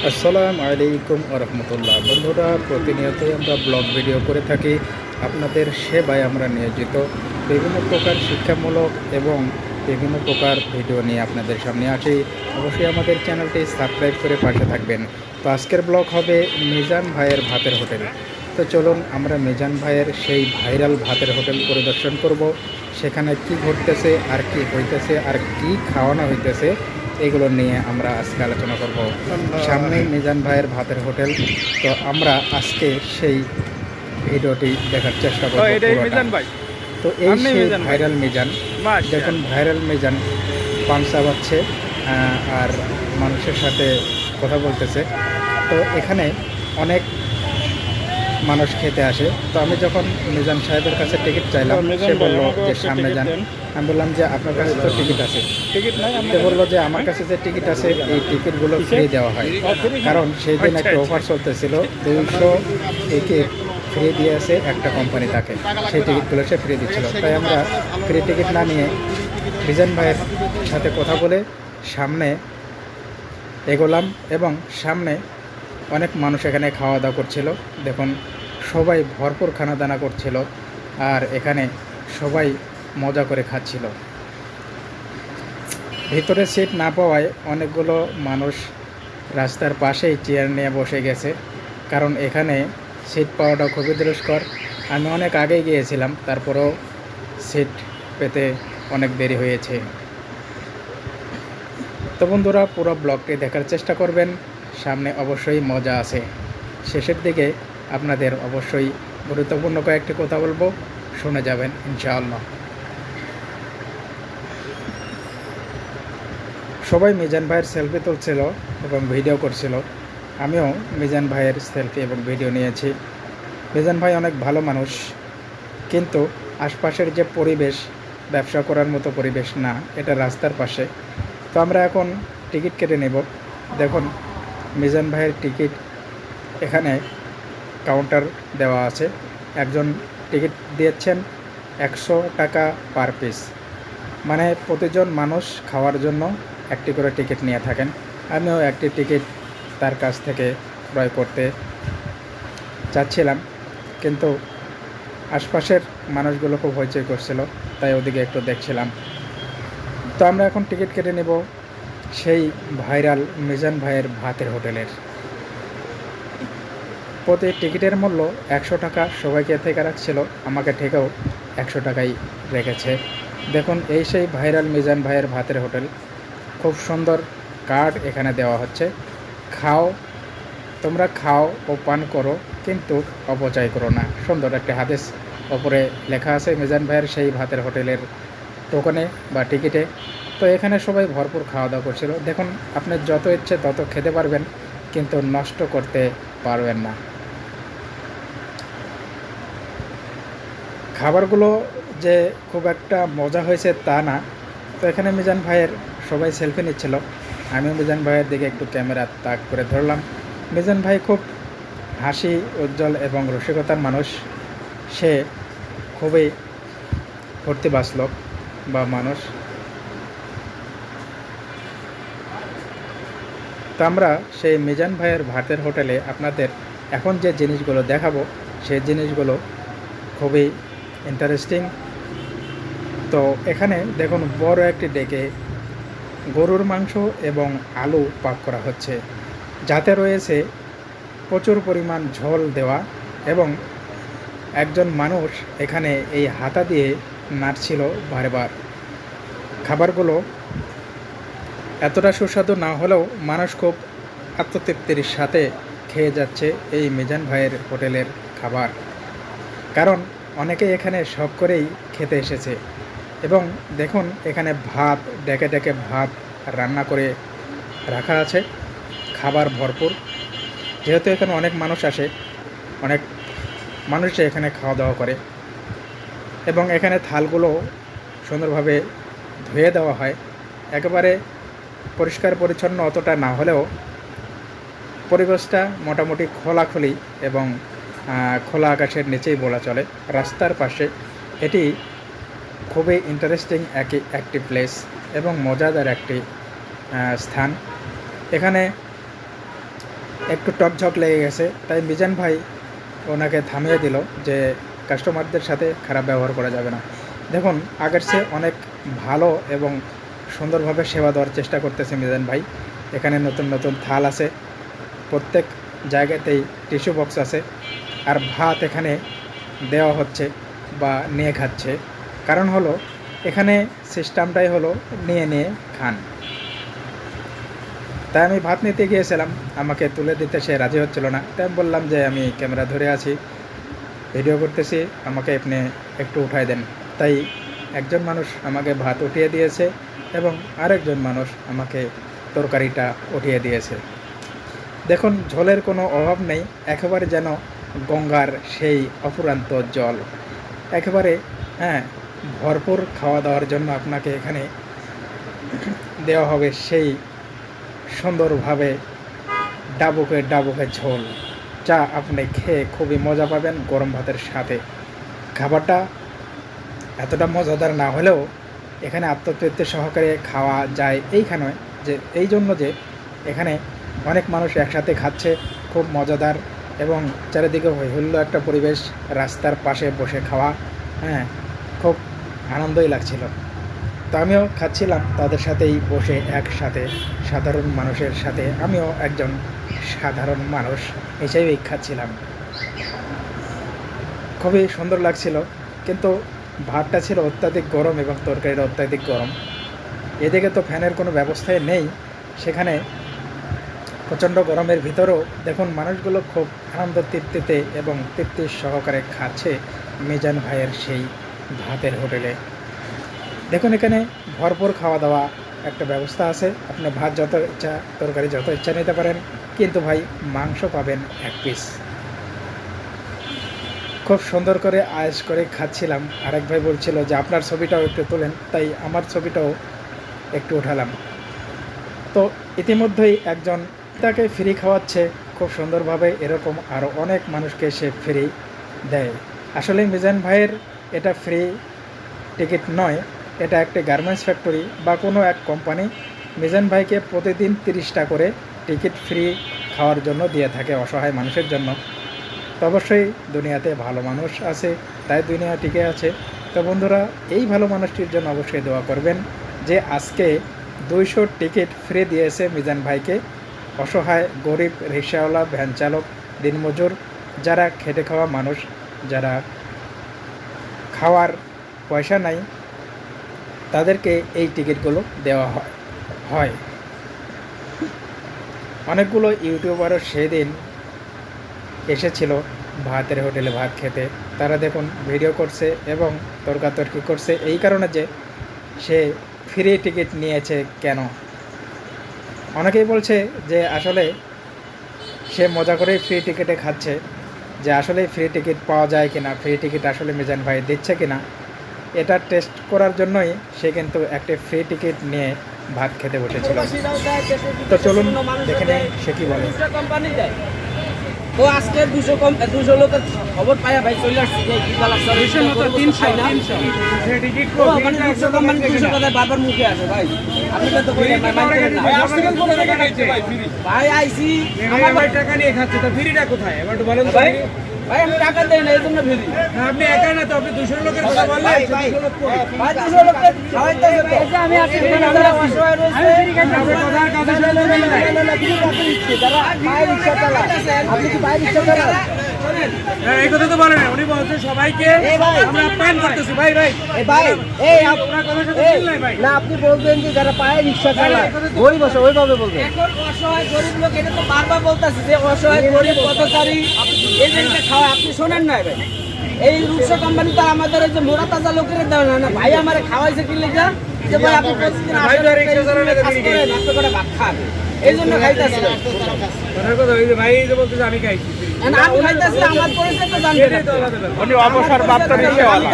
আসসালামু আলাইকুম রহমতুল্লাহ। বন্ধুরা, প্রতিনিয়তই আমরা ব্লগ ভিডিও করে থাকি। আপনাদের সেবায় আমরা নিয়োজিত। বিভিন্ন প্রকার শিক্ষামূলক এবং বিভিন্ন প্রকার ভিডিও নিয়ে আপনাদের সামনে আসি। অবশ্যই আমাদের চ্যানেলটি সাবস্ক্রাইব করে পাশে থাকবেন। তো আজকের ব্লগ হবে মিজান ভাইয়ের ভাতের হোটেল। তো চলুন আমরা মিজান ভাইয়ের সেই ভাইরাল ভাতের হোটেল পরিদর্শন করব। সেখানে কি ঘটতেছে আর কি হইতেছে আর কি খাওয়ানো হইতেছে এগুলো নিয়ে আমরা আজকে আলোচনা করব। সামনেই মিজান ভাইয়ের ভাতের হোটেল। তো আমরা আজকে সেই ভিডিওটি দেখার চেষ্টা করব পুরোটা। তো এই সেই ভাইরাল মিজান, দেখুন ভাইরাল মিজান পান চাবাচ্ছে আর মানুষের সাথে কথা বলতেছে। তো এখানে অনেক মানুষ খেতে আসে। তো আমি যখন মিজান সাহেবের কাছে টিকিট চাইলাম, সে বলল যে সামনে যান। আমি বললাম যে আপনার কাছে তো টিকিট আছে। সে বললো যে আমার কাছে যে টিকিট আছে এই টিকিটগুলো ফ্রি দেওয়া হয়, কারণ সেই দিন একটা অফার চলতেছিল, 200 টিকিট ফ্রি দিয়েছে একটা কোম্পানি তাকে, সেই টিকিটগুলো সে ফ্রি দিচ্ছিল। তাই আমরা ফ্রি টিকিট না নিয়ে মিজান ভাইয়ের সাথে কথা বলে সামনে এগোলাম এবং সামনে অনেক মানুষ এখানে খাওয়া দাওয়া করছিল। দেখুন সবাই ভরপুর খানা দানা করছিল আর এখানে সবাই মজা করে খাচ্ছিল। ভিতরে সিট না পাওয়ায় অনেকগুলো মানুষ রাস্তার পাশেই চেয়ার নিয়ে বসে গেছে, কারণ এখানে সিট পাওয়াটা খুবই দুষ্কর। আমি অনেক আগেই গিয়েছিলাম, তারপরেও সিট পেতে অনেক দেরি হয়েছে। তো বন্ধুরা, পুরো ব্লগটি দেখার চেষ্টা করবেন, সামনে অবশ্যই মজা আছে। শেষের দিকে আপনাদের অবশ্যই গুরুত্বপূর্ণ কয়েকটি কথা বলবো, শুনে যাবেন ইনশাআল্লাহ। সবাই মিজান ভাইয়ের সেলফি তুলছিল এবং ভিডিও করছিল। আমিও মিজান ভাইয়ের সেলফি এবং ভিডিও নিয়েছি। মিজান ভাই অনেক ভালো মানুষ, কিন্তু আশপাশের যে পরিবেশ ব্যবসা করার মতো পরিবেশ না, এটা রাস্তার পাশে। তো আমরা এখন টিকিট কেটে নেব। দেখুন মিজান ভাইয়ের টিকিট এখানে কাউন্টার দেওয়া আছে। একজন টিকিট দিয়েছেন 100 টাকা পার পিস, মানে প্রতিজন মানুষ খাওয়ার জন্য একটি করে টিকিট নিয়ে থাকেন। আমিও একটি টিকিট তার কাছ থেকে ক্রয় করতে চাচ্ছিলাম, কিন্তু আশপাশের মানুষগুলো খুব হইচই করছিল, তাই ওদিকে একটু দেখছিলাম। তো আমরা এখন টিকিট কেটে নেব সেই ভাইরাল মিজান ভাইয়ের ভাতের হোটেলের। প্রতি টিকিটের মূল্য 100 টাকা সবাইকে থেকে রাখছিল, আমাকে থেকেও 100 টাকাই রেখেছে। দেখুন এই সেই ভাইরাল মিজান ভাইয়ের ভাতের হোটেল। খুব সুন্দর কার্ড এখানে দেওয়া হচ্ছে। তোমরা খাও ও পান করো, কিন্তু অপচয় করো না। সুন্দর একটা হাদিস ওপরে লেখা আছে মিজান ভাইয়ের সেই ভাতের হোটেলের টোকনে বা টিকিটে। তো এখানে সবাই ভরপুর খাওয়া দাওয়া করছিল। দেখুন আপনি যত ইচ্ছে তত খেতে পারবেন, কিন্তু নষ্ট করতে পারবেন না। খাবারগুলো যে খুব একটা মজা হয়েছে তা না। তো এখানে মিজান ভাইয়ের সবাই সেলফি নিচ্ছিল, আমিও মিজান ভাইয়ের দিকে একটু ক্যামেরা তাক করে ধরলাম। মিজান ভাই খুব হাসি উজ্জ্বল এবং রসিকতার মানুষ। সে খুবই ফুর্তিবাজ লোক বা মানুষ। তো আমরা সেই মিজান ভাইয়ের ভাতের হোটেলে আপনাদের এখন যে জিনিসগুলো দেখাবো, সেই জিনিসগুলো খুবই ইন্টারেস্টিং। তো এখানে দেখুন বড় একটি ডেকে গরুর মাংস এবং আলু পাক করা হচ্ছে, যাতে রয়েছে প্রচুর পরিমাণ ঝোল দেওয়া, এবং একজন মানুষ এখানে এই হাতা দিয়ে নাড়ছিল বারবার। খাবারগুলো এতটা সুস্বাদু না হলেও মানুষ খুব আত্মতৃপ্তির সাথে খেয়ে যাচ্ছে এই মিজান ভাইয়ের হোটেলের খাবার, কারণ অনেকে এখানে শখ করেই খেতে এসেছে। এবং দেখুন এখানে ভাত ডেকে ডেকে ভাত রান্না করে রাখা আছে, খাবার ভরপুর। যেহেতু এখানে অনেক মানুষ আসে, অনেক মানুষই এখানে খাওয়া দাওয়া করে, এবং এখানে থালগুলো সুন্দরভাবে ধুয়ে দেওয়া হয়। একেবারে পরিষ্কার পরিচ্ছন্ন অতটা না হলেও পরিবেশটা মোটামুটি খোলাখুলি এবং খোলা আকাশের নিচেই বলা চলে, রাস্তার পাশে। এটি খুবই ইন্টারেস্টিং একটি প্লেস এবং মজাদার একটি স্থান। এখানে একটু টকঝক লেগে গেছে, তাই মিজান ভাই ওনাকে থামিয়ে দিল যে কাস্টমারদের সাথে খারাপ ব্যবহার করা যাবে না। দেখুন আগের চেয়ে অনেক ভালো এবং সুন্দরভাবে সেবা দেওয়ার চেষ্টা করতেছে মিজান ভাই। এখানে নতুন নতুন থাল আছে, প্রত্যেক জায়গাতেই টিস্যু বক্স আছে, আর ভাত এখানে দেওয়া হচ্ছে বা নিয়ে খাচ্ছে। কারণ হলো এখানে সিস্টেমটাই হলো নিয়ে নিয়ে খান। তাই আমি ভাত নিতে গিয়েছিলাম, আমাকে তুলে দিতে সে রাজি হচ্ছিল না। তাই আমি বললাম যে আমি ক্যামেরা ধরে আছি, ভিডিও করতেছি, আমাকে আপনি একটু উঠাই দেন। তাই একজন মানুষ আমাকে ভাত উঠিয়ে দিয়েছে এবং আরেকজন মানুষ আমাকে তরকারিটা উঠিয়ে দিয়েছে। দেখুন ঝোলের কোনো অভাব নেই, একেবারে যেন গঙ্গার সেই অফুরান্ত জল, একেবারে ভরপুর খাওয়া দাওয়ার জন্য আপনাকে এখানে দেওয়া হবে সেই সুন্দরভাবে ডাবুকে ডাবুকে ঝোল, যা আপনি খেয়ে খুবই মজা পাবেন গরম ভাতের সাথে। খাবারটা এতটা মজাদার না হলেও এখানে আত্মতৃপ্তি সহকারে খাওয়া যায় এইখানে, যে এই জন্য যে এখানে অনেক মানুষ একসাথে খাচ্ছে, খুব মজাদার এবং চারিদিকে হৈহুল্লো একটা পরিবেশ, রাস্তার পাশে বসে খাওয়া, খুব আনন্দই লাগছিল। তো আমিও খাচ্ছিলাম তাদের সাথেই বসে একসাথে, সাধারণ মানুষের সাথে আমিও একজন সাধারণ মানুষ হিসেবেই খাচ্ছিলাম। খুবই সুন্দর লাগছিল, কিন্তু ভাতটা ছিল অত্যাধিক গরম এবং তরকারিটা অত্যাধিক গরম। এদিকে তো ফ্যানের কোনো ব্যবস্থাই নেই, সেখানে প্রচণ্ড গরমের ভিতরেও দেখুন মানুষগুলো খুব আনন্দ তৃপ্তিতে এবং তৃপ্তির সহকারে খাচ্ছে মিজান ভাইয়ের সেই ভাতের হোটেলে। দেখুন এখানে ভরপুর খাওয়া দাওয়া একটা ব্যবস্থা আছে, আপনি ভাত যত ইচ্ছা, তরকারি যত ইচ্ছা নিতে পারেন, কিন্তু ভাই মাংস পাবেন 1 পিস। খুব সুন্দর করে আয়েশ করে খাচ্ছিলাম। আরেক ভাই বলছিল যে আপনার ছবিটাও একটু তোলেন, তাই আমার ছবিটাও একটু উঠালাম। তো ইতিমধ্যেই একজন তাকে ফ্রি খাওয়াচ্ছে খুব সুন্দরভাবে, এরকম আরও অনেক মানুষকে সে ফ্রি দেয়। আসলে মিজান ভাইয়ের এটা ফ্রি টিকিট নয়, এটা একটা গার্মেন্টস ফ্যাক্টরি বা কোনো এক কোম্পানি মিজান ভাইকে প্রতিদিন 30টা করে টিকিট ফ্রি খাওয়ার জন্য দিয়ে থাকে অসহায় মানুষের জন্য। তো অবশ্যই দুনিয়াতে ভালো মানুষ আছে, তাই দুনিয়া টিকে আছে। তো বন্ধুরা, এই ভালো মানুষটির জন্য অবশ্যই দোয়া করবেন যে আজকে 200 টিকিট ফ্রি দিয়েছে মিজান ভাইকে অসহায় গরিব রিক্সাওয়ালা, ভ্যান চালক, দিনমজুর, যারা খেটে খাওয়া মানুষ, যারা খাওয়ার পয়সা নাই, তাদেরকে এই টিকিটগুলো দেওয়া হয়। অনেকগুলো ইউটিউবারও সেদিন এসেছিল ভাতের হোটেলে ভাত খেতে। তারা দেখুন ভিডিও করছে এবং তর্কাতর্কি করছে এই কারণে যে সে ফ্রি টিকিট নিয়েছে কেন। অনেকেই বলছে যে আসলে সে মজা করেই ফ্রি টিকিটে খাচ্ছে, যে আসলে ফ্রি টিকিট পাওয়া যায় কিনা, ফ্রি টিকিট আসলে মিজান ভাই দিচ্ছে কিনা, এটা টেস্ট করার জন্যই সে কিন্তু একটা ফ্রি টিকিট নিয়ে ভাত খেতে বসেছিল। তো চলুন দেখে নেই সে কি বলে। তো আজকে 200 লোকের খবর পাইয়া ভাই চলে আসছে যে বারবার মুখে আসে ভাই, আপনি তো ভাই আইসি আমার টাকা নিয়ে খাচ্ছে, তো ফ্রিটা কোথায় এবার একটু বলেন ভাই। ভাই আমি টাকা দেই না, এই জন্য ফ্রি। আপনি একা না তো, আপনি 200 লোকের কথা বললেন, ভাই 200 লোকের খাওয়াইতেছে তো। আমি আজকে যারা অসহায় রয়েছে আপনাদের কথার কথা শুনে যারা পায়ে রিকশা চালায়, আপনি কি পায়ে রিকশা চালান? এই কথা তো বলেন, উনি বলছেন সবাইকে আমরা আপ্যায়ন করতেছি। ভাই ভাই ভাই এই আপনার কথা সাথে মিল নাই ভাই। না আপনি বলবেন যে যারা পায়ে রিকশা চালায় গরিব আছে, ওইভাবে বলবেন। এখন অসহায় গরিব লোক, এটা তো বারবার বলতাছে যে অসহায় গরিব পথচারী এদেরকে খাওয়া, আপনি শোনেন না ভাই। এই রূপসা কোম্পানি তো আমাদের এই যে মোড়া তাজা লোকের দেয় না। ভাই আমারে খাওয়াইছে কি লেগা যে ভাই আপনি প্রতিদিন আসলে রিকশা চালান, আপনি করে ভাত খান, এই জন্য খাইতাছি। কথার কথা ওই যে ভাই যে বলতেছে আমি খাইছি, আমি খাইতাছি, আমার পরিচয় তো জানবেন, উনি অবসর প্রাপ্ত রিকশাওয়ালা।